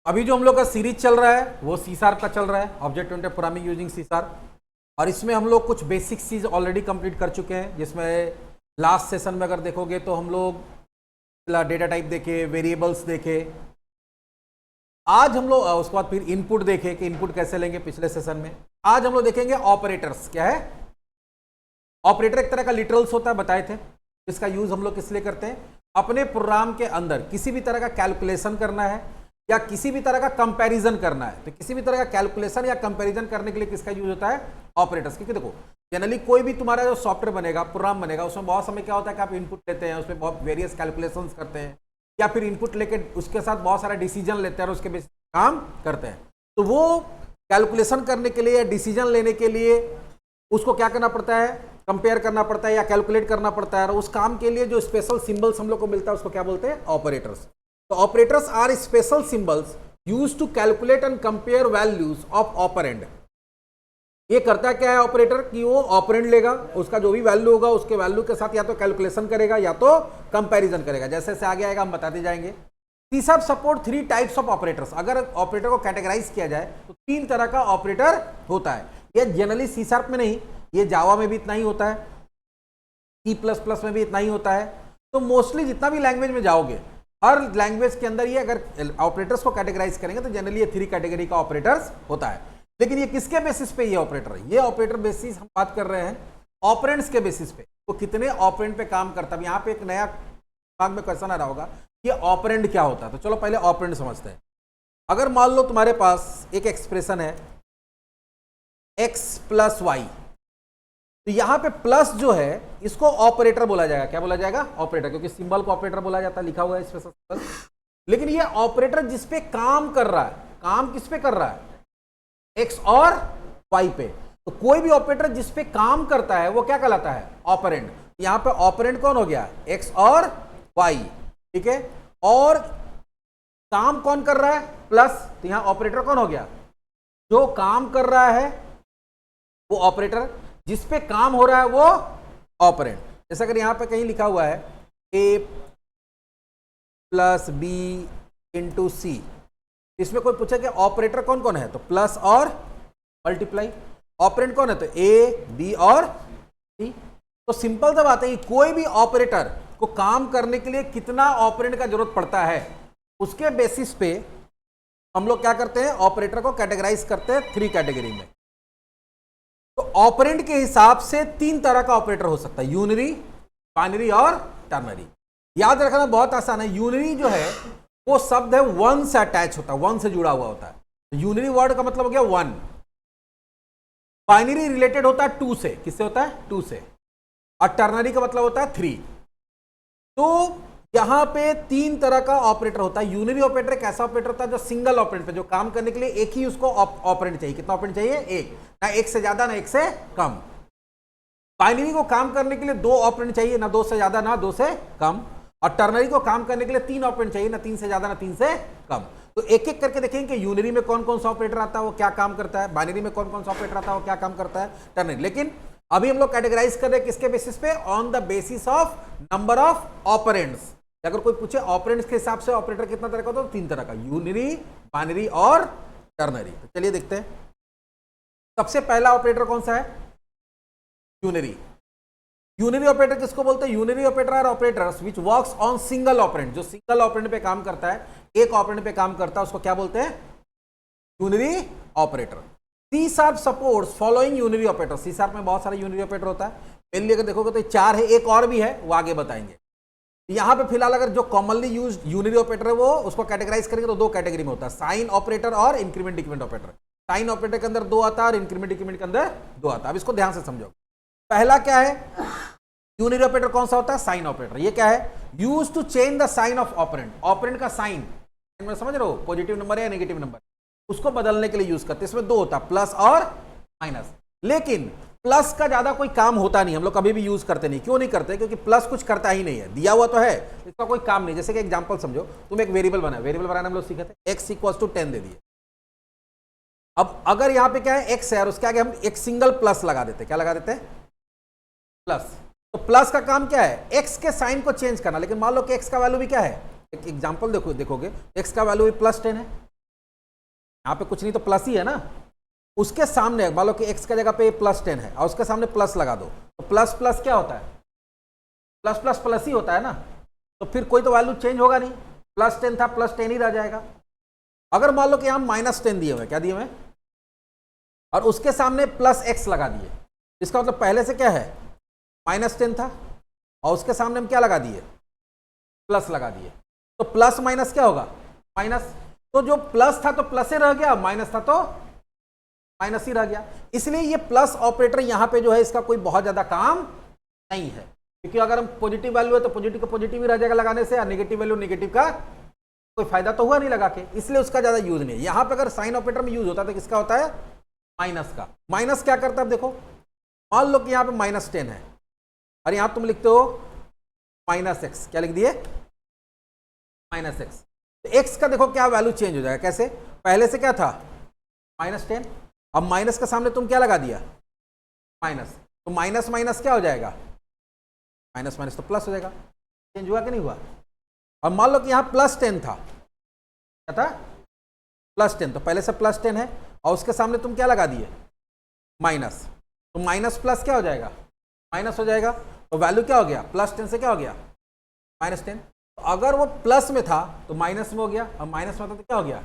अभी जो हम लोग का सीरीज चल रहा है वो सी शार्प का चल रहा है, object oriented programming using C sharp. और इसमें हम लोग कुछ बेसिक चीज ऑलरेडी कंप्लीट कर चुके हैं, जिसमें लास्ट सेशन में अगर देखोगे तो हम लोग डेटा टाइप देखे, वेरिएबल्स देखे। आज हम लोग उसके बाद फिर इनपुट देखे कि इनपुट कैसे लेंगे पिछले सेशन में। आज हम लोग देखेंगे ऑपरेटर्स क्या है। ऑपरेटर एक तरह का लिटरल्स होता है, बताए थे। इसका यूज हम लोग किस लिए करते हैं, अपने प्रोग्राम के अंदर किसी भी तरह का कैलकुलेशन करना है या किसी भी तरह का कंपैरिजन करना है, तो किसी भी तरह का कैलकुलेशन या कंपैरिजन करने के लिए किसका यूज होता है, ऑपरेटर्स। क्योंकि देखो जनरली कोई भी तुम्हारा जो सॉफ्टवेयर बनेगा, प्रोग्राम बनेगा, उसमें बहुत समय क्या होता है कि आप इनपुट लेते हैं, उसमें बहुत वेरियस कैलकुलेशंस करते हैं, या फिर इनपुट लेके उसके साथ बहुत सारा डिसीजन लेते हैं और उसके बेसिस काम करते हैं। तो वो कैलकुलेशन करने के लिए या डिसीजन लेने के लिए उसको क्या करना पड़ता है, कंपेयर करना पड़ता है या कैलकुलेट करना पड़ता है। और उस काम के लिए जो स्पेशल सिंबल्स हम लोग को मिलता है उसको क्या बोलते हैं, ऑपरेटर्स। तो operators are special symbols used to calculate and compare values of operand. ये करता क्या है ऑपरेटर कि वो ऑपरेंड लेगा, उसका जो भी वैल्यू होगा उसके वैल्यू के साथ या तो कैलकुलेशन करेगा या तो कंपैरिजन करेगा। जैसे जैसे आगे आएगा हम बताते जाएंगे। C sharp support 3 types of operators. अगर ऑपरेटर को कैटेगराइज किया जाए तो 3 तरह का ऑपरेटर होता है। ये जनरली सी शार्प में नहीं, ये जावा में भी इतना ही होता है, C++ में भी इतना ही होता है। तो मोस्टली जितना भी लैंग्वेज में जाओगे, हर लैंग्वेज के अंदर ये अगर ऑपरेटर्स को कैटेगराइज करेंगे तो जनरली ये 3 कैटेगरी का ऑपरेटर्स होता है। लेकिन ये किसके बेसिस पे ये ऑपरेटर है, ये ऑपरेटर बेसिस हम बात कर रहे हैं ऑपरेंड्स के बेसिस पे। तो कितने ऑपरेंड पे काम करता है। यहाँ पे एक नया दिमाग में क्वेश्चन आ रहा होगा कि ऑपरेंड क्या होता है। तो चलो पहले ऑपरेंड समझते हैं। अगर मान लो तुम्हारे पास एक एक्सप्रेशन है x + y, तो यहां पे प्लस जो है इसको ऑपरेटर बोला जाएगा। क्या बोला जाएगा, ऑपरेटर, क्योंकि सिंबल को ऑपरेटर बोला जाता है, लिखा हुआ है स्पेशल सिंबल। लेकिन ये ऑपरेटर जिस पे काम कर रहा है, काम किस पे कर रहा है, एक्स और वाई पे। तो कोई भी ऑपरेटर जिस पे काम करता है वो क्या कहलाता है, ऑपरेंड। यहां पे ऑपरेंड कौन हो गया, एक्स और वाई, ठीक है। और काम कौन कर रहा है, प्लस, तो यहां ऑपरेटर कौन हो गया, जो काम कर रहा है वो ऑपरेटर, जिस पे काम हो रहा है वो ऑपरेंड। जैसे अगर यहां पे कहीं लिखा हुआ है a + b × c, इसमें कोई पूछे कि ऑपरेटर कौन कौन है, तो प्लस और मल्टीप्लाई। ऑपरेंड कौन है, तो a, b और c। तो सिंपल सा बात है कि कोई भी ऑपरेटर को काम करने के लिए कितना ऑपरेंड का जरूरत पड़ता है, उसके बेसिस पे हम लोग क्या करते हैं, ऑपरेटर को कैटेगराइज करते हैं 3 कैटेगरी में। तो ऑपरेंड के हिसाब से 3 तरह का ऑपरेटर हो सकता है, यूनरी, बाइनरी और टर्नरी। याद रखना बहुत आसान है। यूनरी जो है वो शब्द है 1 से अटैच होता है, 1 से जुड़ा हुआ होता है। यूनरी वर्ड का मतलब हो गया 1। बाइनरी रिलेटेड होता है 2 से, किससे होता है, 2 से। और टर्नरी का मतलब होता है 3। तो यहां पे 3 तरह का ऑपरेटर होता है। यूनरी ऑपरेटर एक ऐसा ऑपरेटर होता है जो सिंगल ऑपरेंड पे, जो काम करने के लिए एक ही उसको ऑपरेंड चाहिए। कितना ऑपरेंड चाहिए, एक, ना एक से ज्यादा ना एक से कम। बाइनरी को काम करने के लिए 2 ऑपरेंड चाहिए, ना 2 से ज्यादा ना 2 से कम। और टर्नरी को काम करने के लिए 3 ऑपरेंड चाहिए, ना 3 से ज्यादा ना 3 से कम। तो एक एक करके देखेंगे कि यूनरी में कौन कौन सा ऑपरेटर आता है वो क्या काम करता है, बाइनरी में कौन कौन सा ऑपरेटर आता है वो क्या काम करता है, टर्नरी। लेकिन अभी हम लोग कैटेगराइज कर रहे हैं किसके बेसिस पे, on the basis of number of operands. अगर कोई पूछे ऑपरेंड्स के हिसाब से ऑपरेटर कितना तरह का होता है, तो 3 तरह का, यूनरी, बाइनरी और टर्नरी। तो चलिए देखते हैं। सबसे पहला ऑपरेटर कौन सा है, यूनरी। यूनरी ऑपरेटर किसको बोलते हैं, unary operator are operators which works on single operand. जो सिंगल ऑपरेंड पे काम करता है, एक ऑपरेंड पे काम करता है, उसको क्या बोलते हैं, unary operator. C sharp supports following unary operator. C sharp में बहुत सारे यूनरी ऑपरेटर होता है। पहले अगर देखोगे तो 4 है, एक और भी है, वो आगे बताएंगे। यहां पे फिलहाल अगर जो कॉमनली यूज यूनरी ऑपरेटर है वो उसको कैटेगराइज करेंगे तो 2 कैटेगरी में होता है, साइन ऑपरेटर और increment decrement operator. Sign operator के अंदर 2 आता है और इंक्रीमेंट डिक्रीमेंट के अंदर 2 आता है। अब इसको ध्यान से समझो। पहला क्या है, यूनरी ऑपरेटर कौन सा होता है, साइन ऑपरेटर। ये क्या है, use to change the sign of operand. Operand का साइन, समझ रहे हो, पॉजिटिव नंबर या नेगेटिव नंबर, उसको बदलने के लिए यूज करते हैं। इसमें 2 होता है, प्लस और माइनस। लेकिन प्लस का ज्यादा कोई काम होता नहीं, हम लोग कभी भी यूज करते नहीं। क्यों नहीं करते, क्योंकि प्लस कुछ करता ही नहीं है, दिया हुआ तो है, इसका कोई काम नहीं। जैसे कि एग्जांपल समझो, तुम एक वेरिएबल बनाए, वेरिएबल बनाना हम लोग सीखे थे, x = 10 दे दिए। अब अगर यहां पे क्या है, x है और उसके आगे हम एक सिंगल प्लस लगा देते, क्या लगा देते, प्लस। तो प्लस का काम क्या है, x के साइन को चेंज करना। लेकिन मान लो कि x का वैल्यू भी क्या है, एक एग्जांपल देखोगे, x का वैल्यू भी +10 है, यहाँ पे कुछ नहीं तो प्लस ही है ना, उसके सामने मान लो कि x की जगह पे +10 है और उसके सामने प्लस लगा दो, तो प्लस प्लस क्या होता है, प्लस प्लस प्लस ही होता है ना, तो फिर कोई तो वैल्यू चेंज होगा नहीं, +10 था +10 ही रह जाएगा। अगर मान लो कि हम -10 दिए हुए, क्या दिए हुए, और उसके सामने +x लगा दिए, इसका मतलब पहले से क्या है, -10 था और उसके सामने हम क्या लगा दिए, प्लस लगा दिए, तो प्लस माइनस क्या होगा, माइनस। तो जो प्लस था तो प्लस ही रह गया, माइनस था तो माइनस ही रह गया। इसलिए ये प्लस ऑपरेटर यहां पे जो है इसका कोई बहुत ज्यादा काम नहीं है, क्योंकि अगर हम पॉजिटिव वैल्यू है तो पॉजिटिव का पॉजिटिव ही रह जाएगा लगाने से, और नेगेटिव वैल्यू नेगेटिव का कोई फायदा तो हुआ नहीं लगा के, इसलिए उसका ज्यादा यूज नहीं है। यहां पर अगर साइन ऑपरेटर में यूज होता है तो किसका होता है, माइनस का। माइनस क्या करता है, देखो मान लो कि यहां पे -10 है और यहां तुम लिखते हो -x, क्या लिख दिए, -x, तो x का देखो क्या वैल्यू चेंज हो जाएगा, कैसे, पहले से क्या था -10, अब माइनस के सामने तुम क्या लगा दिया, माइनस, तो माइनस माइनस क्या हो जाएगा, माइनस माइनस तो प्लस हो जाएगा, चेंज हुआ कि नहीं हुआ। अब मान लो कि यहां +10 था, क्या था, +10, तो पहले से +10 है और उसके सामने तुम क्या लगा दिए, माइनस, तो माइनस प्लस क्या हो जाएगा, माइनस हो जाएगा, तो वैल्यू क्या हो गया, +10 से क्या हो गया, -10। तो अगर वो प्लस में था तो माइनस में हो गया, और माइनस में था तो क्या हो गया,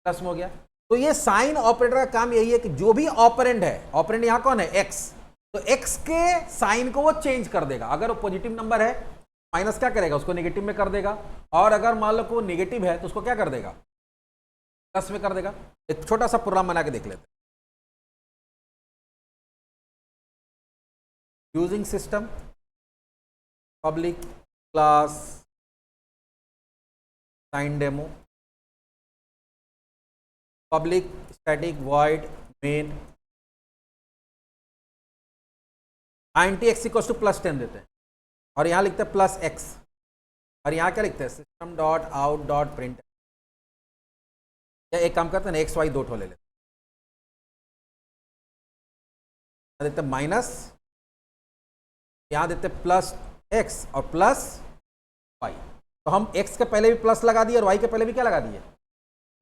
प्लस में हो गया। तो ये साइन ऑपरेटर का काम यही है कि जो भी ऑपरेंड है, ऑपरेंड यहां कौन है, x, तो x के साइन को वो चेंज कर देगा। अगर वो पॉजिटिव नंबर है माइनस क्या करेगा, उसको नेगेटिव में कर देगा, और अगर मान लो कि वो नेगेटिव है तो उसको क्या कर देगा, प्लस में कर देगा। एक छोटा सा प्रोग्राम बना के देख लेते हैं। Using system public class sign demo, public static void main int x equal to +10 देते हैं, और यहां लिखते हैं +x, और यहां क्या लिखते हैं, system dot out dot print. या एक काम करते हैं ना, x y दो ठो ले लेते हैं, देते हैं माइनस, यहां देते हैं +x और +y। तो हम x के पहले भी प्लस लगा दिए और y के पहले भी क्या लगा दिए,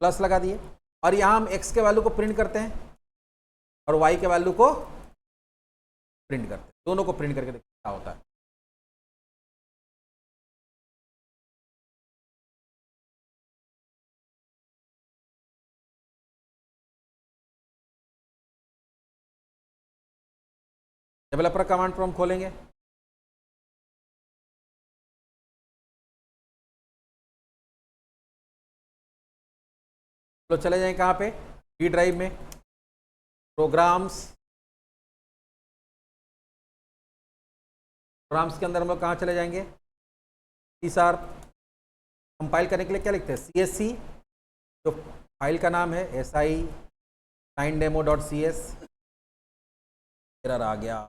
प्लस लगा दिए, और यहां हम x के वैल्यू को प्रिंट करते हैं और y के वैल्यू को प्रिंट करते हैं, दोनों को प्रिंट करके देखते क्या होता है। डेवलपर कमांड प्रॉम्प्ट खोलेंगे, तो चले जाएं कहां पे, डी ड्राइव में, प्रोग्राम्स, प्रोग्राम्स के अंदर हम लोग कहां चले जाएंगे, C#। कंपाइल करने के लिए क्या लिखते हैं, CSC, जो फाइल का नाम है SI sinedemo.cs, एरर आ गया,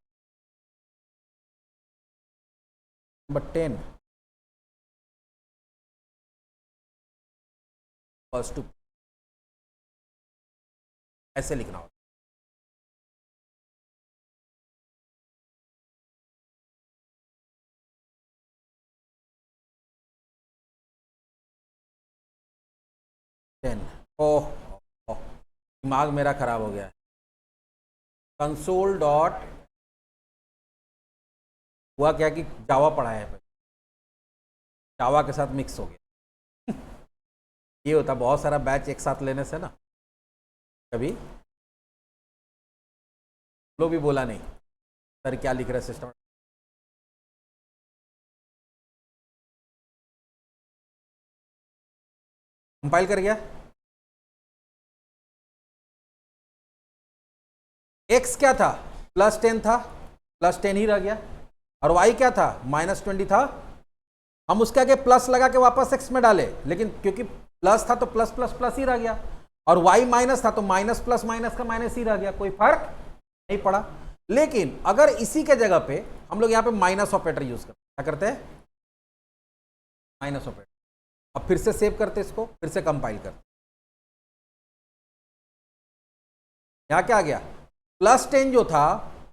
नंबर 10 फर्स्ट टू, ऐसे लिखना होगा। ओह, दिमाग मेरा खराब हो गया है। कंसोल डॉट, हुआ क्या कि जावा पढ़ाया है, जावा के साथ मिक्स हो गया। ये होता बहुत सारा बैच एक साथ लेने से ना, कभी लोग भी बोला नहीं सर क्या लिख रहे सिस्टम, कंपाइल कर गया, x क्या था, +10 था, +10 ही रह गया, और y क्या था, -20 था। हम उसके आगे प्लस लगा के वापस x में डाले, लेकिन क्योंकि प्लस था तो प्लस प्लस प्लस ही रह गया, और y माइनस था तो माइनस प्लस माइनस का माइनस ही रह गया, कोई फर्क नहीं पड़ा। लेकिन अगर इसी के जगह पे हम लोग यहाँ पे माइनस ऑपरेटर यूज करते, क्या करते हैं, माइनस ऑपरेटर। अब फिर से सेव करते इसको, फिर से कंपाइल करते, यहां क्या आ गया, +10 जो था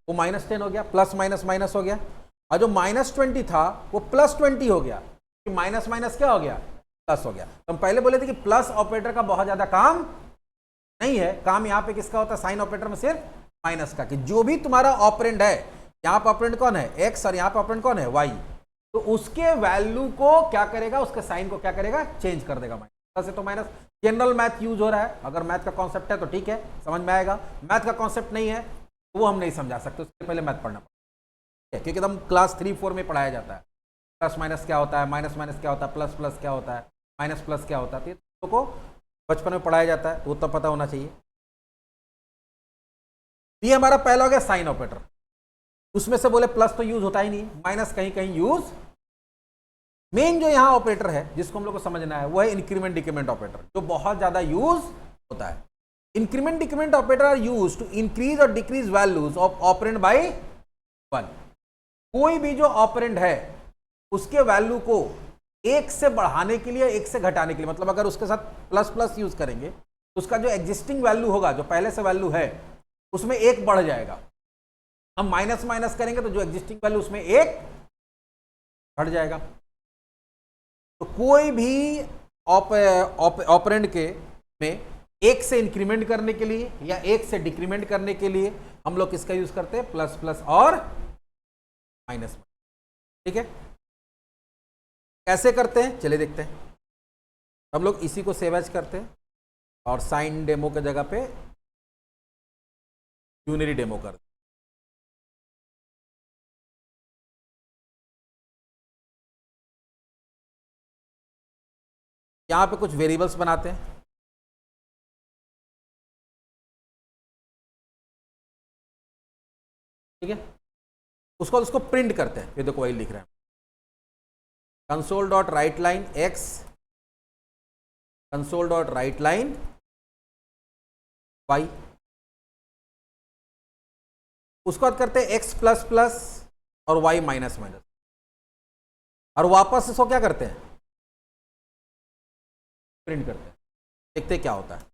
वो -10 हो गया, प्लस माइनस माइनस हो गया, और जो -20 था वो +20 हो गया, माइनस माइनस क्या हो गया, प्लस हो गया। तो हम पहले बोले थे कि प्लस ऑपरेटर का बहुत ज्यादा काम नहीं है। काम यहाँ पे किसका होता है साइन ऑपरेटर में? सिर्फ माइनस का, कि जो भी तुम्हारा ऑपरेंड है, यहाँ पर ऑपरेंड कौन है? एक्स, और यहाँ पर ऑपरेंड कौन है? वाई। तो उसके वैल्यू को क्या करेगा? उसके साइन को क्या करेगा? चेंज कर देगा माइनस से। तो माइनस जनरल मैथ यूज हो रहा है। अगर मैथ का कॉन्सेप्ट है तो ठीक है, समझ में आएगा। मैथ का कॉन्सेप्ट नहीं है तो वो हम नहीं समझा सकते, उससे पहले मैथ पढ़ना पड़ेगा, क्योंकि एकदम क्लास 3-4 में पढ़ाया जाता है। प्लस माइनस क्या होता है, माइनस माइनस क्या होता है, प्लस प्लस क्या होता है, माइनस प्लस क्या होता है, तो को बचपन में पढ़ाया जाता है, वो तो पता होना चाहिए। ये हमारा पहला हो गया साइन ऑपरेटर। उसमें से बोले प्लस तो यूज होता ही नहीं, माइनस कहीं कहीं यूज। मेन जो यहां ऑपरेटर है जिसको हम लोग को समझना है वो है इंक्रीमेंट डिक्रीमेंट ऑपरेटर, जो बहुत ज्यादा यूज होता है। Increment decrement operator are use to increase और decrease values of operand by 1। कोई भी जो ऑपरेंड है उसके वैल्यू को एक से बढ़ाने के लिए, एक से घटाने के लिए, मतलब अगर उसके साथ प्लस प्लस यूज करेंगे तो उसका जो एग्जिस्टिंग वैल्यू होगा, जो पहले से वैल्यू है, उसमें एक बढ़ जाएगा। हम माइनस माइनस करेंगे तो जो एग्जिस्टिंग वैल्यू उसमें एक घट जाएगा। तो कोई भी ऑपरेंड के में एक से इंक्रीमेंट करने के लिए या एक से डिक्रीमेंट करने के लिए हम लोग किसका यूज करते हैं? प्लस प्लस और माइनस। ठीक है, कैसे करते हैं चलिए देखते हैं। हम लोग इसी को सेव एज करते हैं और साइन डेमो के जगह पे यूनिरी डेमो करते हैं। यहां पे कुछ वेरिएबल्स बनाते हैं। ठीक है, उसको प्रिंट करते हैं। ये देखो वही लिख रहे हैं, console dot write line X, console dot write line Y. उसको बाद करते हैं एक्स प्लस प्लस और वाई माइनस माइनस, और वापस इसको क्या करते हैं? प्रिंट करते हैं। देखते हैं क्या होता है।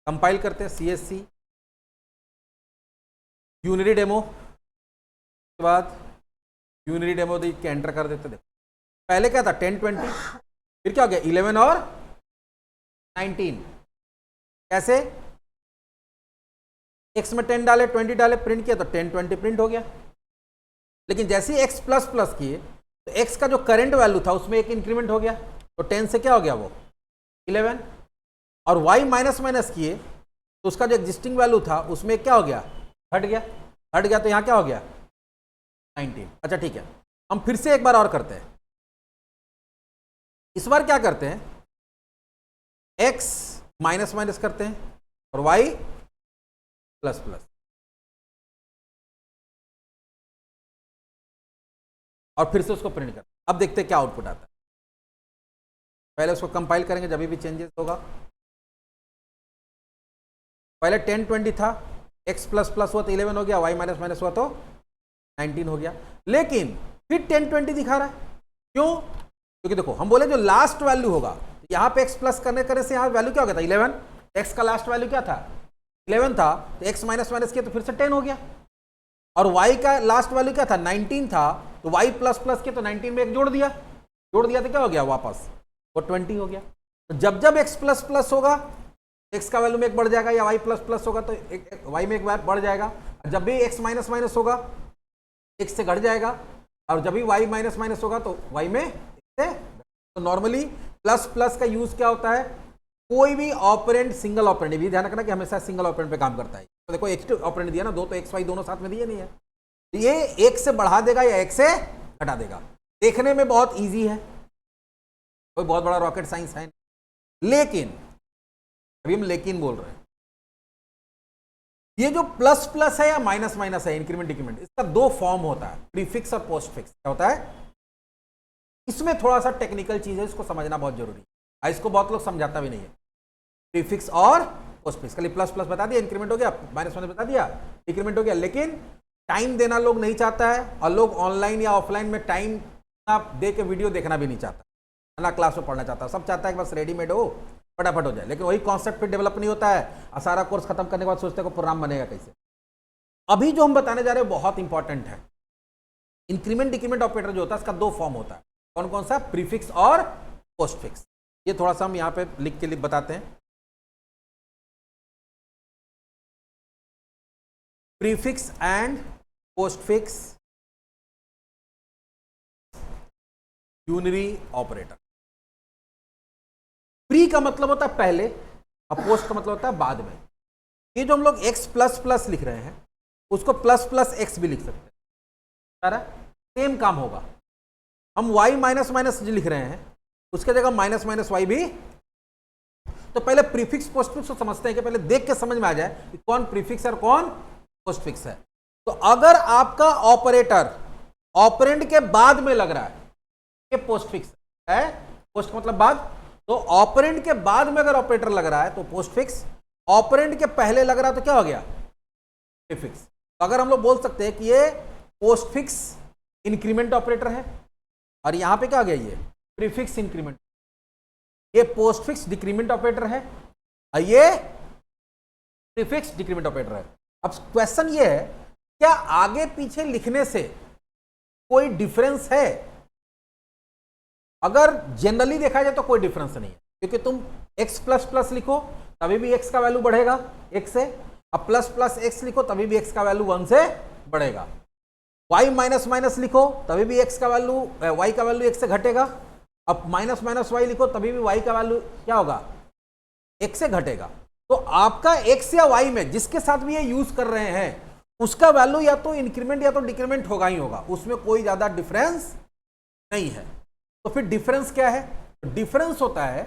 कंपाइल करते हैं CSC यूनिरी डेमो के बाद यूनिरी डेमो देख के एंटर कर देते। देखो पहले क्या था 10 20, फिर क्या हो गया 11 और 19। कैसे? x में 10 डाले 20 डाले प्रिंट किया तो 10 20 प्रिंट हो गया। लेकिन जैसे ही x प्लस प्लस किए तो x का जो करंट वैल्यू था उसमें एक इंक्रीमेंट हो गया, तो 10 से क्या हो गया वो 11। और y माइनस माइनस किए तो उसका जो एग्जिस्टिंग वैल्यू था उसमें क्या हो गया? हट गया। हट गया तो यहां क्या हो गया 19। अच्छा ठीक है, हम फिर से एक बार और करते हैं। इस बार क्या करते हैं? x माइनस माइनस करते हैं और y प्लस प्लस, और फिर से उसको प्रिंट करते हैं। अब देखते हैं क्या आउटपुट आता है। पहले उसको कंपाइल करेंगे जब भी चेंजेस होगा। पहले 10 20 था, x प्लस प्लस हुआ तो 11 हो गया, y माइनस माइनस हुआ तो 19 हो गया। लेकिन फिर 10 20 दिखा रहा है, क्यों? क्योंकि देखो हम बोले जो लास्ट वैल्यू होगा, यहां पे x प्लस करने से यहां वैल्यू क्या हो गया था 11, x का लास्ट वैल्यू क्या था 11 था, तो x माइनस माइनस किया तो फिर से 10 हो गया। और y का लास्ट वैल्यू क्या था 19 था, तो y प्लस प्लस किया तो 19 में एक जोड़ दिया तो क्या हो गया वापस वो 20 हो गया। तो जब जब x प्लस प्लस होगा x का वैल्यू में एक बढ़ जाएगा, या y प्लस प्लस होगा तो y में एक बढ़ जाएगा। जब भी x माइनस माइनस होगा x से घट जाएगा, और जब भी y माइनस माइनस होगा तो y में से। तो नॉर्मली प्लस प्लस का यूज क्या होता है? कोई भी ऑपरेंड सिंगल ऑपरेंड, ये भी ध्यान रखना कि हमेशा सिंगल ऑपरेंड पे काम करता है। तो देखो एक ऑपरेंड दिया ना, दो तो एक्स वाई दोनों साथ में दिए नहीं है, तो ये एक से बढ़ा देगा या एक से घटा देगा। देखने में बहुत इजी है, कोई बहुत बड़ा रॉकेट साइंस है, लेकिन अभी हम लेकिन बोल रहे हैं। ये जो प्लस प्लस है या माइनस माइनस है, इंक्रीमेंट डिक्रीमेंट, इसका दो फॉर्म होता है, प्रीफिक्स और पोस्ट फिक्स। क्या होता है? इसमें थोड़ा सा टेक्निकल चीज है, इसको समझना बहुत जरूरी है, इसको बहुत लोग समझाता भी नहीं है। प्रीफिक्स और पोस्ट फिक्स, खाली प्लस प्लस बता दिया, इंक्रीमेंट हो गया, माइनस माइनस बता दिया, डिक्रीमेंट हो गया। लेकिन टाइम देना लोग नहीं चाहता है, और लोग ऑनलाइन या ऑफलाइन में टाइम दे के वीडियो देखना भी नहीं चाहता, ना क्लास में पढ़ना चाहता। सब चाहता है कि बस रेडीमेड हो, फटाफट हो जाए, लेकिन वही कॉन्सेप्ट फिर डेवलप नहीं होता है, और सारा कोर्स खत्म करने के बाद सोचते हैं प्रोग्राम बनेगा कैसे। अभी जो हम बताने जा रहे हैं बहुत इंपॉर्टेंट है। इंक्रीमेंट डिक्रीमेंट ऑपरेटर जो होता है इसका दो फॉर्म होता है। कौन कौन सा? प्रीफिक्स और पोस्ट फिक्स। ये थोड़ा सा हम यहाँ पे लिख के बताते हैं। Prefix and postfix unary operator. Pre का मतलब होता है पहले और पोस्ट का मतलब होता है बाद में। ये जो हम लोग x प्लस प्लस लिख रहे हैं उसको प्लस प्लस एक्स भी लिख सकते हैं, सारा सेम काम होगा। हम y माइनस माइनस जो लिख रहे हैं उसके जगह माइनस माइनस वाई भी। तो पहले प्रीफिक्स पोस्टफिक्स को समझते हैं कि पहले देख के समझ में आ जाए कि कौन प्रीफिक्स है और कौन पोस्टफिक्स है। तो अगर आपका ऑपरेटर ऑपरेंड के बाद में लग रहा है ये पोस्टफिक्स है, पोस्ट मतलब बाद, तो ऑपरेंड के बाद में अगर ऑपरेटर लग रहा है तो पोस्टफिक्स, ऑपरेंड के पहले लग रहा है तो क्या हो गया प्रीफिक्स। तो अगर हम लोग बोल सकते हैं कि ये पोस्टफिक्स इंक्रीमेंट ऑपरेटर है और यहां पे क्या आ गया ये प्रीफिक्स इंक्रीमेंट, ये पोस्टफिक्स डिक्रीमेंट ऑपरेटर है और ये प्रीफिक्स डिक्रीमेंट ऑपरेटर है। अब क्वेश्चन ये है क्या आगे पीछे लिखने से कोई डिफरेंस है? अगर जनरली देखा जाए तो कोई डिफरेंस नहीं है, क्योंकि तुम x प्लस प्लस लिखो तभी भी x का वैल्यू बढ़ेगा 1 से, अब प्लस प्लस x लिखो तभी भी x का वैल्यू 1 से बढ़ेगा, y माइनस माइनस लिखो तभी भी x का वैल्यू y का वैल्यू 1 से घटेगा, अब माइनस माइनस y लिखो तभी भी y का वैल्यू क्या होगा 1 से घटेगा। तो आपका x या y में जिसके साथ भी ये यूज कर रहे हैं उसका वैल्यू या तो इंक्रीमेंट या तो डिक्रीमेंट होगा ही होगा, उसमें कोई ज्यादा डिफरेंस नहीं है। तो फिर डिफरेंस क्या है? डिफरेंस होता है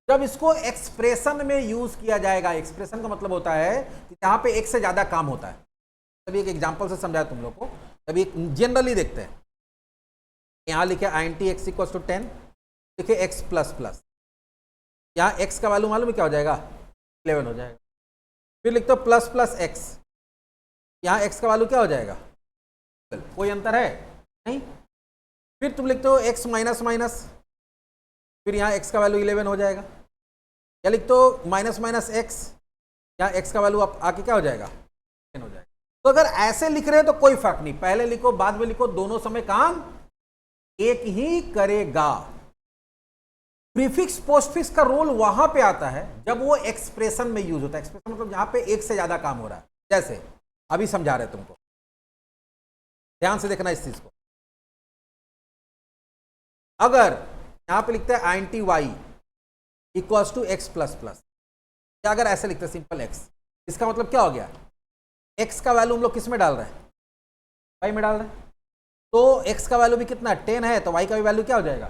जब इसको एक्सप्रेशन में यूज किया जाएगा। एक्सप्रेशन का मतलब होता है कि जहां पे एक से ज्यादा काम होता है। तभी एक एग्जांपल से समझाया तुम लोग को, तभी जनरली देखते हैं। यहां लिखे int x इक्वल टू 10, लिखे x प्लस प्लस, यहां x का वैल्यू मालूम है क्या हो जाएगा 11 हो जाएगा। फिर लिखते हो प्लस प्लस x, यहां x का वैल्यू क्या हो जाएगा, कोई अंतर है नहीं। फिर तुम लिखते हो x माइनस माइनस, फिर यहाँ x का वैल्यू 11 हो जाएगा। या लिखते हो माइनस माइनस x, यहाँ x का वैल्यू आके क्या हो जाएगा 10 हो जाएगा। तो अगर ऐसे लिख रहे हैं तो कोई फर्क नहीं, पहले लिखो बाद में लिखो, दोनों समय काम एक ही करेगा। प्रीफिक्स पोस्टफिक्स का रोल वहां पे आता है जब वो एक्सप्रेशन में यूज होता है। एक्सप्रेशन मतलब जहां पे एक से ज्यादा काम हो रहा है, जैसे अभी समझा रहे तुमको, ध्यान से देखना इस चीज को। अगर यहां पे लिखते हैं int y equals to x plus plus, या अगर ऐसे लिखते हैं सिंपल x, इसका मतलब क्या हो गया x का वैल्यू हम लोग किस में डाल रहे हैं y में डाल रहे हैं, तो x का वैल्यू भी कितना 10 है तो y का भी वैल्यू क्या हो जाएगा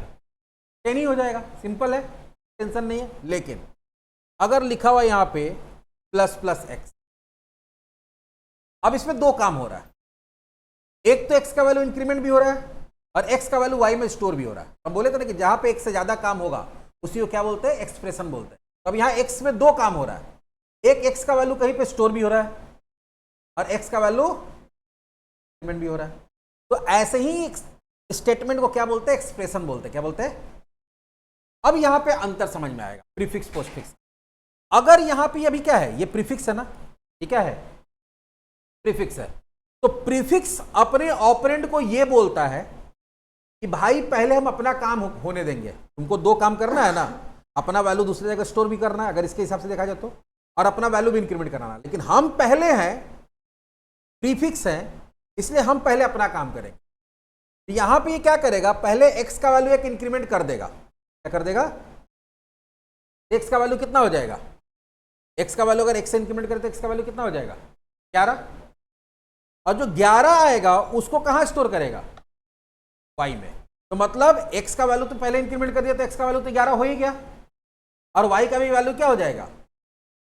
10 ही हो जाएगा। सिंपल है, टेंशन नहीं है। लेकिन अगर लिखा हुआ यहां पे प्लस प्लस x, अब इसमें दो काम हो रहा है, एक तो x का वैल्यू इंक्रीमेंट भी हो रहा है और x का वैल्यू y में स्टोर भी हो रहा है। हम बोले थे ना कि जहां पे एक से ज्यादा काम होगा उसी को क्या बोलते हैं एक्सप्रेशन बोलते हैं। तो अब यहाँ x में दो काम हो रहा है, एक x का वैल्यू कहीं पे स्टोर भी हो रहा है और x का वैल्यू इंक्रीमेंट भी हो रहा है। तो ऐसे ही स्टेटमेंट को क्या बोलते हैं एक्सप्रेशन बोलते हैं। क्या बोलते हैं? अब यहां पे अंतर समझ में आएगा प्रीफिक्स पोस्टफिक्स। अगर यहां पे अभी क्या है, ये प्रीफिक्स है ना, ये क्या है प्रीफिक्स है, तो प्रीफिक्स अपने ऑपरेंड को ये बोलता है कि भाई पहले हम अपना काम होने देंगे, तुमको दो काम करना है ना, अपना वैल्यू दूसरी जगह स्टोर भी करना है अगर इसके हिसाब से देखा जाए तो, और अपना वैल्यू भी इंक्रीमेंट कराना है। लेकिन हम पहले हैं, प्रीफिक्स हैं, इसलिए हम पहले अपना काम करेंगे। यहां पे ये क्या करेगा, पहले x का वैल्यू एक इंक्रीमेंट कर देगा। क्या कर देगा? x का वैल्यू कितना हो जाएगा, x का वैल्यू अगर x से इंक्रीमेंट करें तो x का वैल्यू कितना हो जाएगा 11, और जो 11 आएगा उसको कहां स्टोर करेगा y में। तो मतलब x का वैल्यू तो पहले इंक्रीमेंट कर दिया तो x का वैल्यू तो 11 हो ही गया, और y का भी वैल्यू क्या हो जाएगा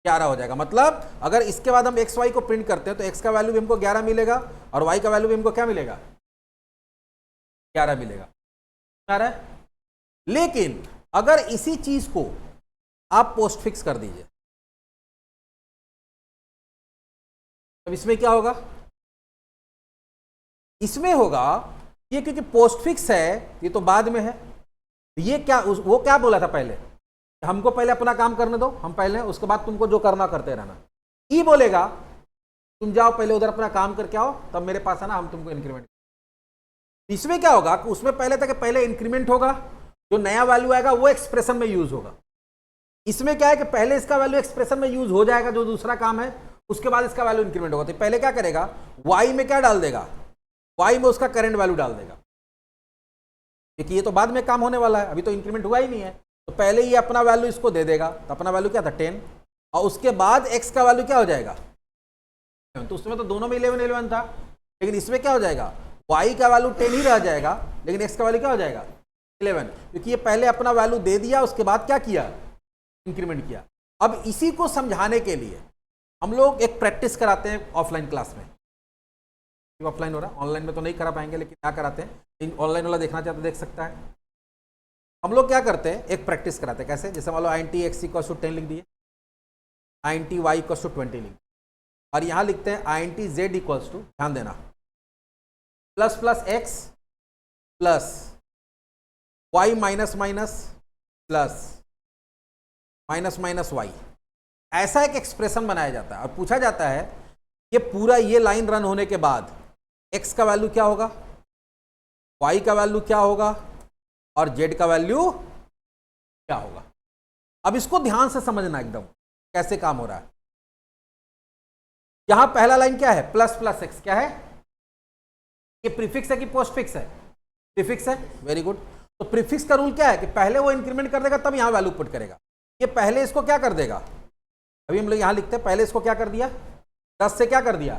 11 हो जाएगा। मतलब अगर इसके बाद हम x y को प्रिंट करते हैं तो x का वैल्यू भी हमको 11 मिलेगा और y का वैल्यू भी हमको क्या मिलेगा 11 मिलेगा। लेकिन अगर इसी चीज को आप पोस्टफिक्स कर दीजिए, अब इसमें क्या होगा, इसमें होगा ये क्योंकि पोस्टफिक्स है ये तो बाद में है, ये क्या वो क्या बोला था पहले, हमको पहले अपना काम करने दो, हम पहले, उसके बाद तुमको जो करना करते रहना। ई बोलेगा तुम जाओ पहले उधर अपना काम करके आओ, तब मेरे पास है ना हम तुमको इंक्रीमेंट। इसमें क्या होगा कि उसमें पहले था कि पहले इंक्रीमेंट होगा, जो नया वैल्यू आएगा वो एक्सप्रेशन में यूज होगा, इसमें क्या है कि पहले इसका वैल्यू एक्सप्रेशन में यूज हो जाएगा जो दूसरा काम है, उसके बाद इसका वैल्यू इंक्रीमेंट होगा। तो पहले क्या करेगा, y में क्या डाल देगा, y में उसका करंट वैल्यू डाल देगा, क्योंकि ये तो बाद में काम होने वाला है, अभी तो इंक्रीमेंट हुआ ही नहीं है। तो पहले ये अपना वैल्यू इसको दे देगा, तो अपना वैल्यू क्या था 10, और उसके बाद x का वैल्यू क्या हो जाएगा, तो उसमें तो दोनों में 11 था, लेकिन इसमें क्या हो जाएगा, y का वैल्यू 10 ही रह जाएगा, लेकिन x का वैल्यू क्या हो जाएगा 11, क्योंकि ये पहले अपना वैल्यू दे दिया, उसके बाद क्या किया, इंक्रीमेंट किया। अब इसी को समझाने के लिए हम लोग एक प्रैक्टिस कराते हैं ऑफलाइन क्लास में। ऑफलाइन हो रहा है, ऑनलाइन में तो नहीं करा पाएंगे, लेकिन क्या कराते हैं, ऑनलाइन वाला देखना चाहते देख सकता है। हम लोग क्या करते हैं, एक प्रैक्टिस कराते हैं। कैसे, जैसे मान लो INT(x) = 10 लिख दिए, INT(y) = 20 लिख, और यहां लिखते हैं INT(z) = ध्यान देना plus x plus y minus minus plus minus minus y। ऐसा एक एक्सप्रेशन बनाया जाता है और पूछा जाता है कि पूरा ये लाइन रन होने के बाद x का वैल्यू क्या होगा, y का वैल्यू क्या होगा और z का वैल्यू क्या होगा। अब इसको ध्यान से समझना एकदम कैसे काम हो रहा है। यहां पहला लाइन क्या है, प्लस प्लस x, क्या है, ये प्रीफिक्स है कि पोस्टफिक्स है, प्रीफिक्स है, वेरी गुड। तो प्रीफिक्स का रूल क्या है कि पहले वो इंक्रीमेंट कर देगा तब यहां वैल्यू पुट करेगा। ये पहले इसको क्या कर देगा, अभी हम लोग यहां लिखते हैं, पहले इसको क्या कर दिया, 10 से क्या कर दिया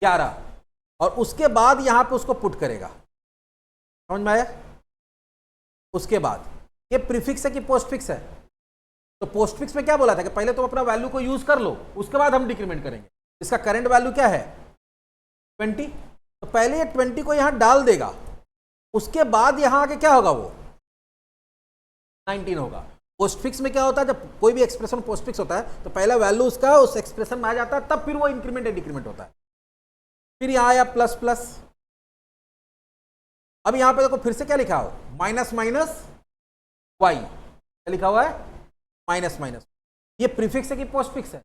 11, और उसके बाद यहां पे उसको पुट करेगा, समझ में आया। उसके बाद ये प्रीफिक्स है कि पोस्टफिक्स है, तो पोस्टफिक्स में क्या बोला था कि पहले तुम अपना वैल्यू को यूज कर लो, उसके बाद हम डिक्रीमेंट करेंगे। इसका करंट वैल्यू क्या है 20, तो पहले ये 20 को यहां डाल देगा, उसके बाद यहां आके क्या होगा, वो 19 होगा। पोस्टफिक्स में क्या होता है, जब कोई भी एक्सप्रेशन पोस्टफिक्स होता है तो पहला वैल्यू उसका उस एक्सप्रेशन में आ जाता है, तब फिर वो इंक्रीमेंट या डिक्रीमेंट होता है। फिर यहां आया प्लस प्लस, अब यहां पे देखो फिर से क्या लिखा हो, माइनस माइनस वाई, क्या लिखा हुआ है, माइनस माइनस। ये प्रीफिक्स है कि पोस्टफिक्स है,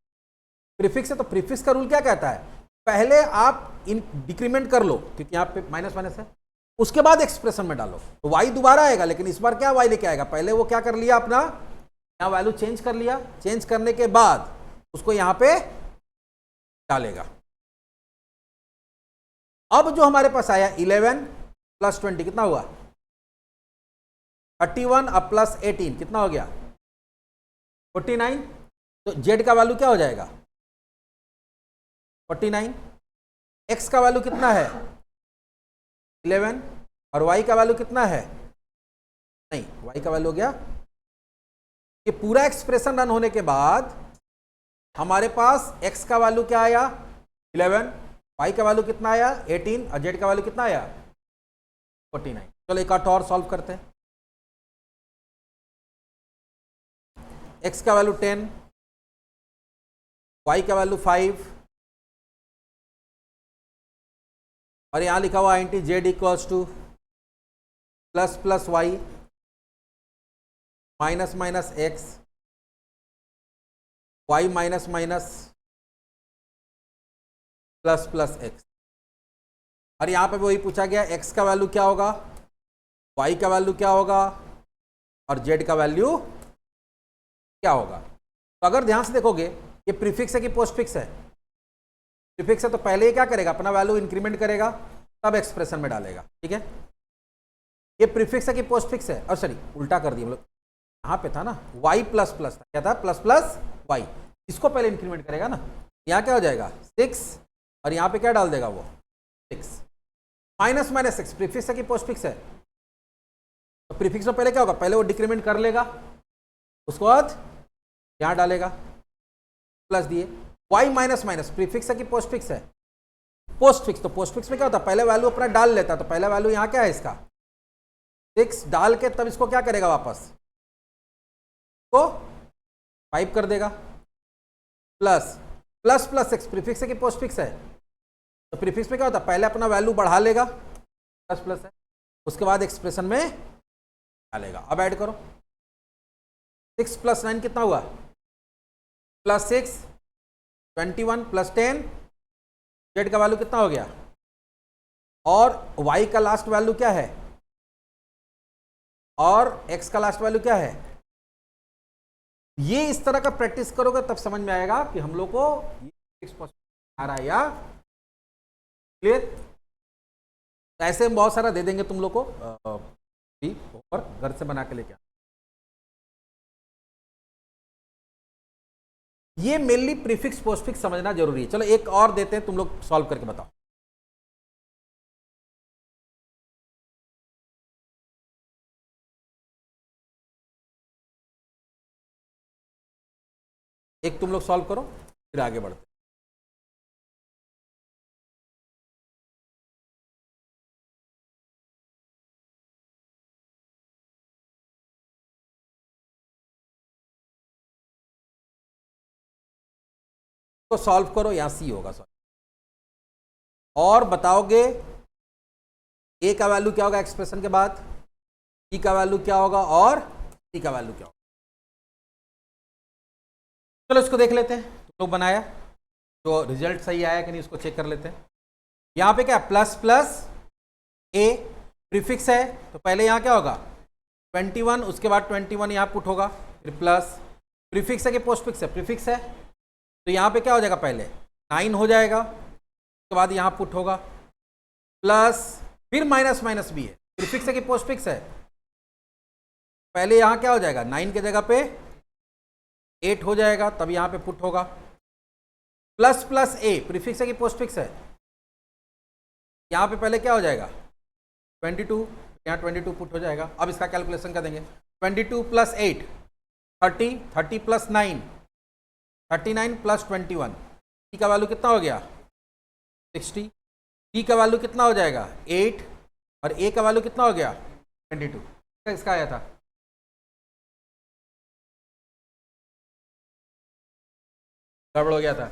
प्रीफिक्स है। तो प्रीफिक्स का रूल क्या कहता है, पहले आप डिक्रीमेंट कर लो, क्योंकि यहां पे माइनस माइनस है, उसके बाद एक्सप्रेशन में डालो, तो y दोबारा आएगा, लेकिन इस बार क्या y लेके आएगा, पहले वो क्या कर लिया, अपना यहां वैल्यू चेंज कर लिया, चेंज करने के बाद उसको यहां पे डालेगा। अब जो हमारे पास आया 11 + 20 कितना हुआ 31, अब प्लस 18 कितना हो गया 49। तो z का वैल्यू क्या हो जाएगा 49, x का वैल्यू कितना है 11, और y का वैल्यू कितना है, नहीं y का वैल्यू हो गया, ये पूरा एक्सप्रेशन रन होने के बाद हमारे पास x का वैल्यू क्या आया 11, y का वैल्यू कितना आया 18, और z का वैल्यू कितना आया 49। चलो एक और सॉल्व करते हैं। x का वैल्यू 10, y का वैल्यू 5, और यहां लिखा हुआ INT(z) = plus plus Y minus minus X, Y minus minus plus plus X. और यहां पे वही पूछा गया x का वैल्यू क्या होगा, y का वैल्यू क्या होगा और z का वैल्यू क्या होगा। तो अगर ध्यान से देखोगे ये प्रीफिक्स है कि पोस्टफिक्स है, प्रीफिक्स है तो पहले ही क्या करेगा, अपना वैल्यू इंक्रीमेंट करेगा तब एक्सप्रेशन में डालेगा, ठीक है। ये प्रीफिक्स है कि पोस्टफिक्स है, और सॉरी उल्टा कर दिया हम लोग, यहाँ पे था ना y प्लस प्लस था, क्या था प्लस प्लस y, इसको पहले इंक्रीमेंट करेगा ना, यहाँ क्या हो जाएगा 6, और यहाँ पे क्या डाल देगा वो 6, माइनस माइनस 6 प्रीफिक्स है कि पोस्टफिक्स है, तो प्रीफिक्स में पहले क्या होगा, पहले वो डिक्रीमेंट कर लेगा, उसके बाद यहाँ डालेगा प्लस दिए, y माइनस माइनस प्रीफिक्स है कि पोस्टफिक्स है, पोस्टफिक्स। तो पोस्टफिक्स में क्या होता है, पहले वैल्यू अपना डाल लेता है, तो पहला वैल्यू यहाँ क्या है इसका 6 डाल के तब इसको क्या करेगा, वापस को 5 कर देगा, प्लस प्लस प्लस 6 प्रीफिक्स है कि पोस्टफिक्स है, तो प्रीफिक्स में क्या होता है, पहले अपना वैल्यू बढ़ा लेगा, प्लस प्लस है, उसके बाद एक्सप्रेशन में डालेगा। अब ऐड करो 6 + 9 कितना हुआ +6, 21 + 10, z का वैल्यू कितना हो गया, और y का लास्ट वैल्यू क्या है, और x का लास्ट वैल्यू क्या है ये इस तरह का प्रैक्टिस करोगे तब समझ में आएगा कि हम लोग को ये आ रहा है या क्लियर। ऐसे हम बहुत सारा दे देंगे तुम लोग को भी और घर से बना के लेके। ये मेनली प्रीफिक्स पोस्टफिक्स समझना जरूरी है। चलो एक और देते हैं, तुम लोग सॉल्व करके बताओ। एक तुम लोग सॉल्व करो फिर आगे बढ़ते। तो सॉल्व करो, यहां सी होगा सॉल्व। और बताओगे ए का वैल्यू क्या होगा एक्सप्रेशन के बाद, ई का वैल्यू क्या होगा और सी का वैल्यू क्या होगा। चलो इसको देख लेते हैं, तुम लोग बनाया तो रिजल्ट सही आया कि नहीं उसको चेक कर लेते हैं। यहां पे क्या प्लस प्लस ए प्रीफिक्स है तो पहले यहां क्या होगा 21, उसके बाद 21 यहां पुट होगा, फिर प्लस प्रीफिक्स है कि पोस्टफिक्स है, प्रीफिक्स है तो यहां पे क्या हो जाएगा पहले 9 हो जाएगा, उसके बाद यहां पुट होगा प्लस, फिर माइनस माइनस भी है, प्रीफिक्स है कि पोस्टफिक्स है, पहले यहां क्या हो जाएगा 9 के जगह पे 8 हो जाएगा, तब यहां पे पुट होगा प्लस प्लस ए प्रीफिक्स है कि पोस्टफिक्स है, यहां पे पहले क्या हो जाएगा 22, यहाँ 22 पुट हो जाएगा। अब इसका कैलकुलेशन कर देंगे 22 प्लस 8 30, 30 प्लस 9 39 प्लस 21, टी का वैल्यू कितना हो गया 60, टी का वैल्यू कितना हो जाएगा 8 और ए का वैल्यू कितना हो गया 22, इसका आया था। गड़बड़ हो गया था,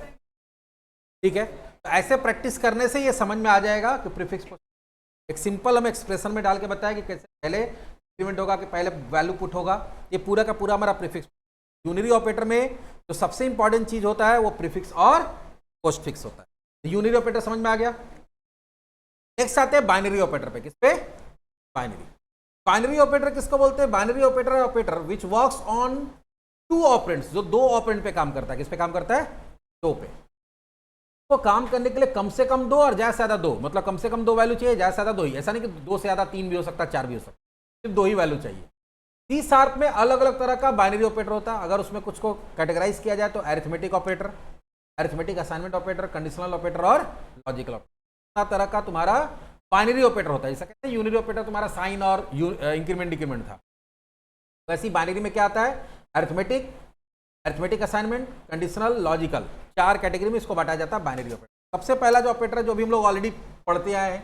ठीक है। तो ऐसे प्रैक्टिस करने से ये समझ में आ जाएगा कि प्रीफिक्स एक सिंपल हम एक्सप्रेशन में डाल के बताया कि कैसे पहले इंक्रीमेंट होगा कि पहले वैल्यू पुट होगा, ये पूरा का पूरा हमारा प्रीफिक्स। यूनिरी ऑपरेटर में जो सबसे इंपॉर्टेंट चीज होता है वो प्रीफिक्स और पोस्टफिक्स होता है। यूनिरी ऑपरेटर समझ में आ गया। नेक्स्ट आते हैं बाइनरी ऑपरेटर पे, किस पे बाइनरी। बाइनरी ऑपरेटर किसको बोलते हैं, binary operator operator which works on two operands, जो दो ऑपरेंड पे काम करता है। किस पे काम करता है, दो पे। तो काम करने के लिए कम से कम दो और ज्यादा से ज्यादा दो, मतलब कम से कम दो वैल्यू चाहिए, ज्यादा से ज्यादा दो ही, ऐसा नहीं कि दो से ज्यादा तीन भी हो सकता है, चार भी हो सकता है, सिर्फ दो ही वैल्यू चाहिए। सी शार्प में अलग अलग तरह का बाइनरी ऑपरेटर होता है। अगर उसमें कुछ को कैटेगराइज किया जाए तो arithmetic operator, arithmetic assignment operator, conditional operator और लॉजिकल ऑपरेटर, तरह का तुम्हारा बाइनरी ऑपरेटर होता है। जैसा कहते हैं यूनिरी ऑपरेटर तुम्हारा साइन और इंक्रीमेंट डिक्रीमेंट था, वैसे बाइनरी में क्या आता है arithmetic, arithmetic assignment, conditional, logical, चार कैटेगरी में इसको बांटा जाता है बाइनरी ऑपरेटर। सबसे पहला जो ऑपरेटर है जो भी हम लोग ऑलरेडी पढ़ते आए हैं,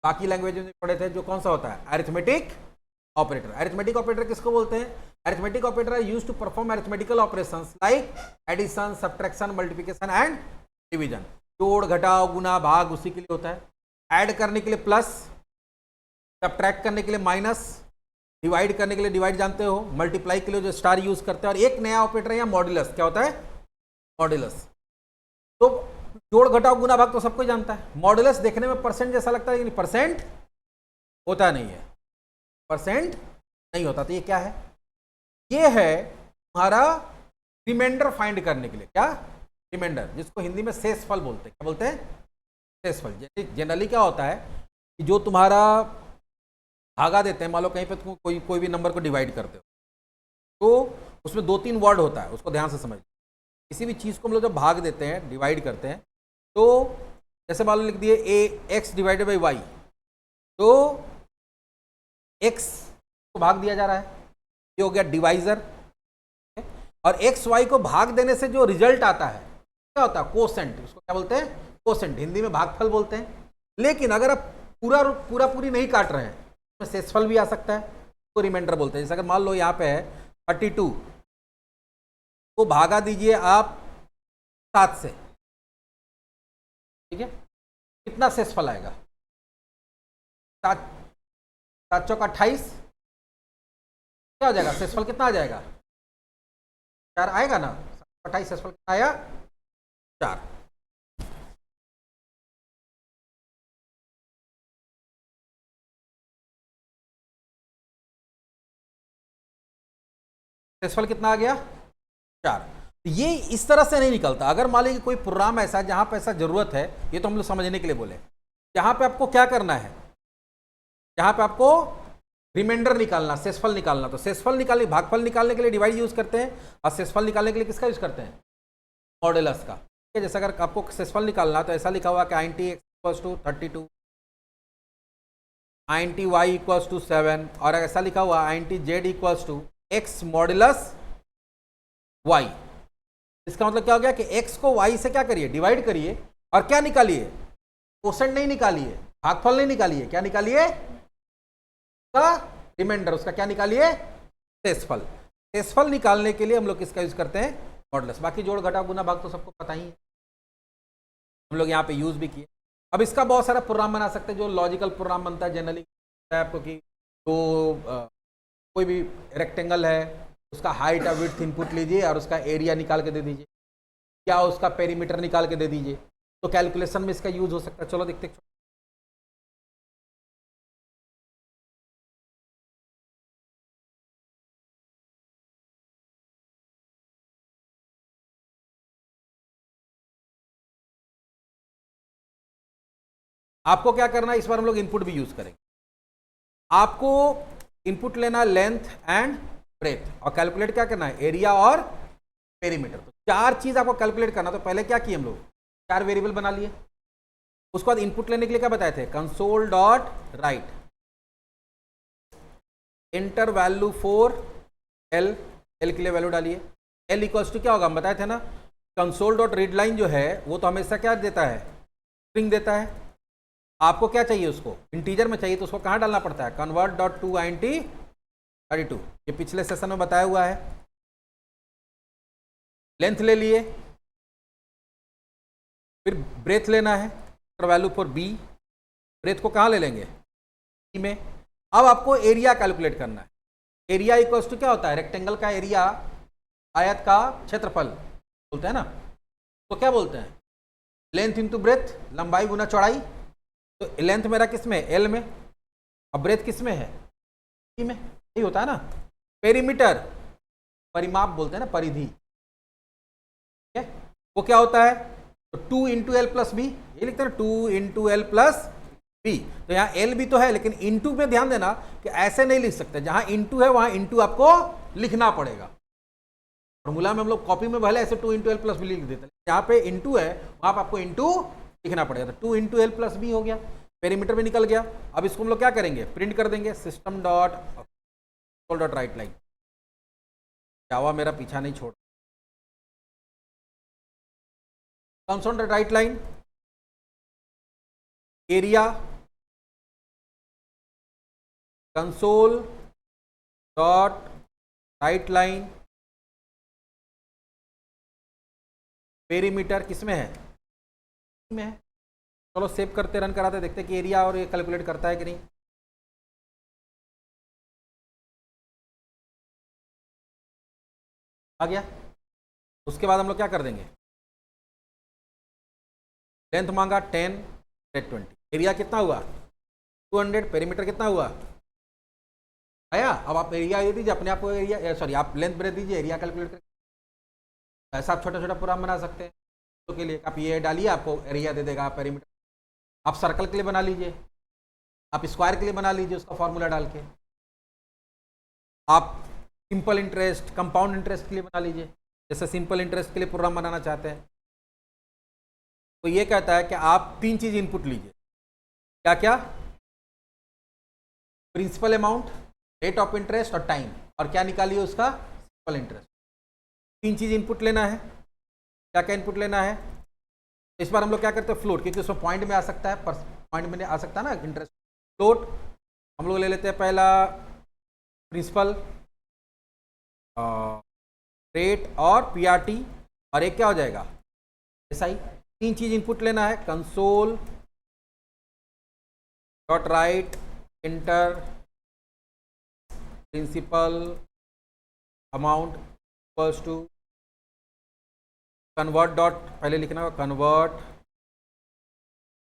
बाकी लैंग्वेज में पढ़े थे, जो कौन सा होता है अरिथमेटिक ऑपरेटर। अरिथमेटिक ऑपरेटर किसको बोलते हैं, arithmetic operator are used to perform arithmetical operations like addition, subtraction, multiplication and division. जोड़ घटाव गुना भाग उसी के लिए होता है। ऐड करने के लिए प्लस, सब्ट्रैक्ट करने के लिए माइनस, डिवाइड करने के लिए डिवाइड जानते हो, मल्टीप्लाई के लिए जो स्टार यूज करते हैं। और एक नया ऑपरेटर है मॉड्यूलस, क्या होता है मॉड्यूलस। तो जोड़ घटाव गुना भाग तो सबको जानता है। मॉड्यूलस देखने में परसेंट जैसा लगता है लेकिन परसेंट होता नहीं है, परसेंट नहीं होता। तो ये क्या है, ये है तुम्हारा रिमाइंडर फाइंड करने के लिए। क्या रिमाइंडर, जिसको हिंदी में शेषफल बोलते हैं। क्या बोलते हैं शेषफल। जनरली क्या होता है कि जो तुम्हारा भागा देते हैं, मान लो कहीं पे तुम कोई भी नंबर को डिवाइड करते हो तो उसमें दो तीन वर्ड होता है, उसको ध्यान से समझ। किसी भी चीज़ को हम लोग जब भाग देते हैं, डिवाइड करते हैं, तो जैसे मान लो लिख दिए ए एक्स डिवाइडेड बाई वाई, तो एक्स को भाग दिया जा रहा है, ये हो गया डिवाइजर। और एक्स वाई को भाग देने से जो रिजल्ट आता है क्या होता है कोसेंट, उसको क्या बोलते हैं कोसेंट, हिंदी में भागफल बोलते हैं। लेकिन अगर आप पूरी नहीं काट रहे हैं तो शेषफल भी आ सकता है, तो रिमाइंडर बोलते हैं। जैसे अगर मान लो यहाँ पे है 32 को भागा दीजिए आप 7 से, ठीक है, कितना शेषफल आएगा 7, 7 चौक 28, क्या हो जाएगा शेषफल कितना आ जाएगा 4 आएगा ना, 28 शेषफल कितना आया 4। शेषफल कितना आ गया 4। ये इस तरह से नहीं निकलता। अगर मान लीजिए कोई प्रोग्राम ऐसा जहां पे ऐसा जरूरत है, ये तो हम लोग समझने के लिए बोले, जहां पे आपको क्या करना है, जहां पे आपको रिमाइंडर निकालना, शेषफल निकालना, तो शेषफल निकालने, भागफल निकालने के लिए डिवाइड यूज करते हैं, और शेषफल निकालने के लिए किसका यूज करते हैं, मॉडुलस का। ठीक है, जैसे अगर आपको शेषफल निकालना तो ऐसा लिखा हुआ कि int x equals to 32, int y equals to 7, और ऐसा लिखा हुआ int z equals to x modulus y। इसका मतलब क्या हो गया कि x को y से क्या करिए, डिवाइड करिए, और क्या निकालिए, कोसेंट नहीं निकालिए, भागफल नहीं निकालिए, क्या निकालिए, का रिमाइंडर, उसका क्या निकालिए, शेषफल। शेषफल निकालने के लिए हम लोग किसका यूज करते हैं, मॉडुलस। बाकी जोड़ घटा गुना भाग तो सबको पता ही है, हम लोग यहाँ पे यूज भी किए। अब इसका बहुत सारा प्रोग्राम बना सकते हैं, जो लॉजिकल प्रोग्राम बनता है जनरली आपको कि तो कोई भी रेक्टेंगल है, उसका हाइट और विड्थ इनपुट लीजिए और उसका एरिया निकाल के दे दीजिए, क्या उसका पेरीमीटर निकाल के दे दीजिए, तो कैलकुलेशन में इसका यूज हो सकता है। चलो देखते हैं। आपको क्या करना है, इस बार हम लोग इनपुट भी यूज करेंगे। आपको इनपुट लेना लेंथ एंड ब्रेथ, और कैलकुलेट क्या करना है, एरिया और पेरीमीटर। तो 4 चीज आपको कैलकुलेट करना। तो पहले क्या किए हम लोग, 4 वेरिएबल बना लिए। उसके बाद इनपुट लेने के लिए क्या बताए थे, console dot write inter value for L, L के लिए वैल्यू डालिए। एल इक्वल्स टू क्या होगा, हम बताए थे ना, कंसोल डॉट रीड लाइन जो है वो तो हमेशा क्या देता है, स्ट्रिंग देता है। आपको क्या चाहिए, उसको इंटीजर में चाहिए, तो उसको कहाँ डालना पड़ता है, कन्वर्ट डॉट टू int 32। ये पिछले सेशन में बताया हुआ है। लेंथ ले लिए, फिर ब्रेथ लेना है, वैल्यू फॉर बी, ब्रेथ को कहाँ ले लेंगे, बी में। अब आपको एरिया कैलकुलेट करना है। एरिया इक्वल्स टू क्या होता है, रेक्टेंगल का एरिया, आयत का क्षेत्रफल बोलते हैं ना, तो क्या बोलते हैं, लेंथ इंटू ब्रेथ, लंबाई गुना चौड़ाई। तो लेंथ मेरा किस में, एल में, और ब्रेथ किस में है, बी में, यही होता है ना। पेरीमीटर, परिमाप बोलते हैं ना, परिधि, ठीक है, वो क्या होता है, तो 2 इंटू एल प्लस बी, ये लिखते हैं ना, 2 इंटू एल प्लस बी। तो यहाँ एल भी तो है, लेकिन इंटू में ध्यान देना कि ऐसे नहीं लिख सकते, जहां इंटू है वहां इंटू आपको लिखना पड़ेगा। फॉर्मूला में हम लोग कॉपी में भले ऐसे 2 इंटू एल प्लस बी लिख देते हैं, यहाँ पे इंटू है वहां पर आपको इंटू लिखना पड़ेगा। तो 2 इंटू एल प्लस बी हो गया, पेरीमीटर में निकल गया। अब इसको हम लोग क्या करेंगे, प्रिंट कर देंगे, सिस्टम डॉट राइट लाइन। जावा मेरा पीछा नहीं छोड़, console dot write line, area, console dot write line, perimeter किसमें है, में है। चलो सेव करते, रन कराते, देखते कि एरिया और ये कैलकुलेट करता है कि नहीं। आ गया। उसके बाद हम लोग क्या कर देंगे, लेंथ मांगा 10, ब्रेथ 20, एरिया कितना हुआ 200, पेरीमीटर कितना हुआ आया। अब आप एरिया ये दीजिए, अपने आप को एरिया, सॉरी आप लेंथ ब्रेथ दीजिए, एरिया कैलकुलेट कर। ऐसा आप छोटा छोटा प्रोग्राम बना सकते हैं। तो के लिए आप ये डालिए, आपको एरिया दे देगा, पेरीमीटर। आप सर्कल के लिए बना लीजिए, आप स्क्वायर के लिए बना लीजिए, उसका फॉर्मूला डाल के। आप सिंपल इंटरेस्ट, कंपाउंड इंटरेस्ट के लिए बना लीजिए, जैसे सिंपल इंटरेस्ट के लिए प्रोग्राम बनाना चाहते हैं। तो ये कहता है कि आप 3 चीज इनपुट लीजिए, क्या क्या, principal amount, rate of interest और टाइम, और क्या निकालिए उसका, सिंपल इंटरेस्ट। 3 चीज इनपुट लेना है। क्या क्या इनपुट लेना है, इस बार हम लोग क्या करते हैं, फ्लोट, क्योंकि उसमें पॉइंट में आ सकता है, पॉइंट में आ सकता है ना इंटरेस्ट। फ्लोट हम लोग ले लेते हैं, पहला प्रिंसिपल, रेट और पीआरटी, और एक क्या हो जाएगा एसआई। 3 चीज इनपुट लेना है, console dot write enter principal amount equals to convert dot, पहले लिखना होगा कन्वर्ट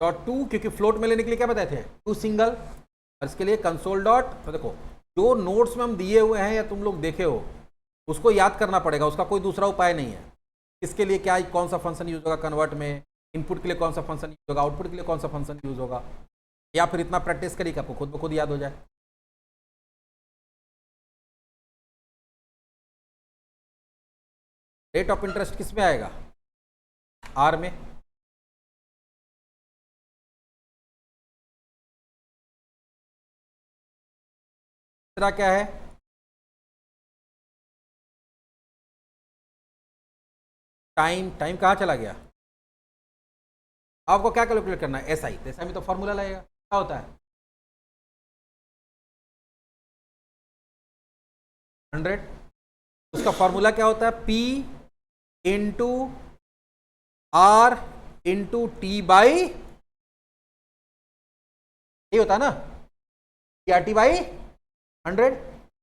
डॉट टू, क्योंकि फ्लोट में लेने के लिए क्या बताए थे, 2 सिंगल, और इसके लिए कंसोल डॉट। तो देखो जो नोट्स में हम दिए हुए हैं या तुम लोग देखे हो, उसको याद करना पड़ेगा, उसका कोई दूसरा उपाय नहीं है। इसके लिए क्या कौन सा फंक्शन यूज होगा कन्वर्ट में, इनपुट के लिए कौन सा फंक्शन यूज होगा, आउटपुट के लिए कौन सा फंक्शन यूज होगा, या फिर इतना प्रैक्टिस करिए कि आपको खुद ब खुद याद हो जाए। रेट ऑफ इंटरेस्ट किस में आएगा, आर में। तीसरा क्या है, टाइम। टाइम कहाँ चला गया, आपको क्या कैलकुलेट करना है, एसआई। तो एसआई में तो फॉर्मूला लगेगा, क्या होता है 100। उसका फॉर्मूला क्या होता है, P into R into T by, ये होता है ना, R T by 100,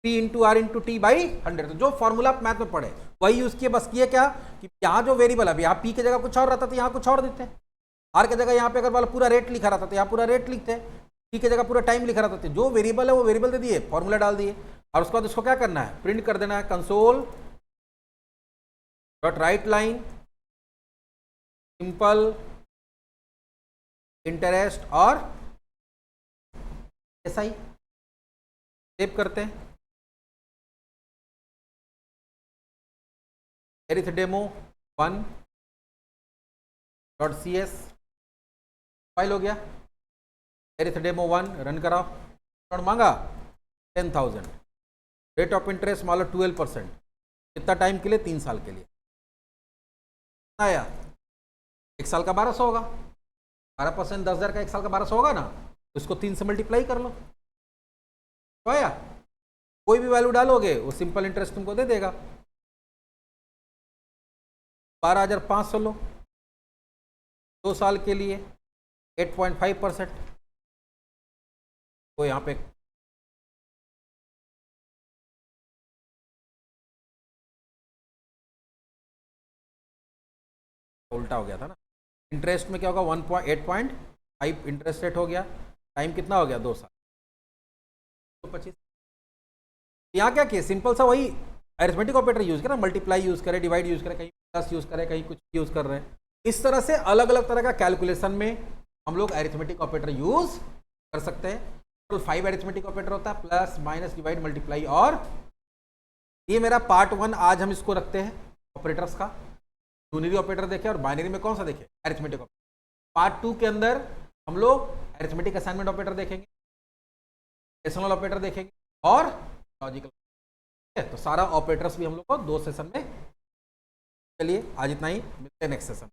P into R into T by 100। तो जो फॉर्मूला आप मैथ में पढ़े वही यूज किए, बस किए क्या कि यहाँ जो वेरिएबल है, यहाँ P की जगह कुछ और रहता था, यहाँ कुछ और देते हैं। आर की जगह यहाँ पे अगर वाला पूरा रेट लिखा रहता तो यहाँ पूरा रेट लिखते, टी की जगह पूरा टाइम लिखा रहता था। जो वेरिएबल है वो वेरिएबल दे दिए, फॉर्मूला डाल दिए, और उसके बाद उसको क्या करना है, प्रिंट कर देना है, console dot write line simple interest और एसआई। सेव करते हैं, arithDemo1.cs फाइल हो गया। arithDemo1 रन कराओ, और मांगा 10,000। रेट ऑफ इंटरेस्ट मान लो 12%, कितना टाइम के लिए, 3 साल के लिए आया। 1 साल का 1200 होगा, 12% 10,000 का 1 साल का 1200 होगा ना, तो इसको 3 से मल्टीप्लाई कर लो, तो आया। कोई भी वैल्यू डालोगे वो सिंपल इंटरेस्ट तुमको दे देगा। 12,500 लो, 2 साल के लिए 8.5%। तो यहाँ पे उल्टा हो गया था ना, इंटरेस्ट में क्या होगा 8.5 इंटरेस्ट रेट हो गया, टाइम कितना हो गया 2 साल, तो 25। यहाँ क्या किया, सिंपल सा वही अरिथमेटिक ऑपरेटर यूज करें, मल्टीप्लाई यूज करें, डिवाइड यूज करें, कहीं प्लस यूज करें, कहीं कुछ यूज कर रहे हैं। इस तरह से अलग अलग तरह का कैलकुलेशन में हम लोग अरिथमेटिक ऑपरेटर यूज कर सकते हैं। तो 5 अरिथमेटिक ऑपरेटर होता है, प्लस माइनस डिवाइड मल्टीप्लाई। और ये मेरा पार्ट 1 आज हम इसको रखते हैं ऑपरेटर्स का। यूनिरी ऑपरेटर देखे और बाइनरी में कौन सा देखे, अरिथमेटिक ऑपरेटर। पार्ट 2 के अंदर हम लोग अरिथमेटिक असाइनमेंट ऑपरेटर देखेंगे, डेसिमल ऑपरेटर देखेंगे और लॉजिकल। तो सारा ऑपरेटर्स भी हम लोग को 2 सेशन में। चलिए आज इतना ही, मिलते हैं नेक्स्ट सेशन।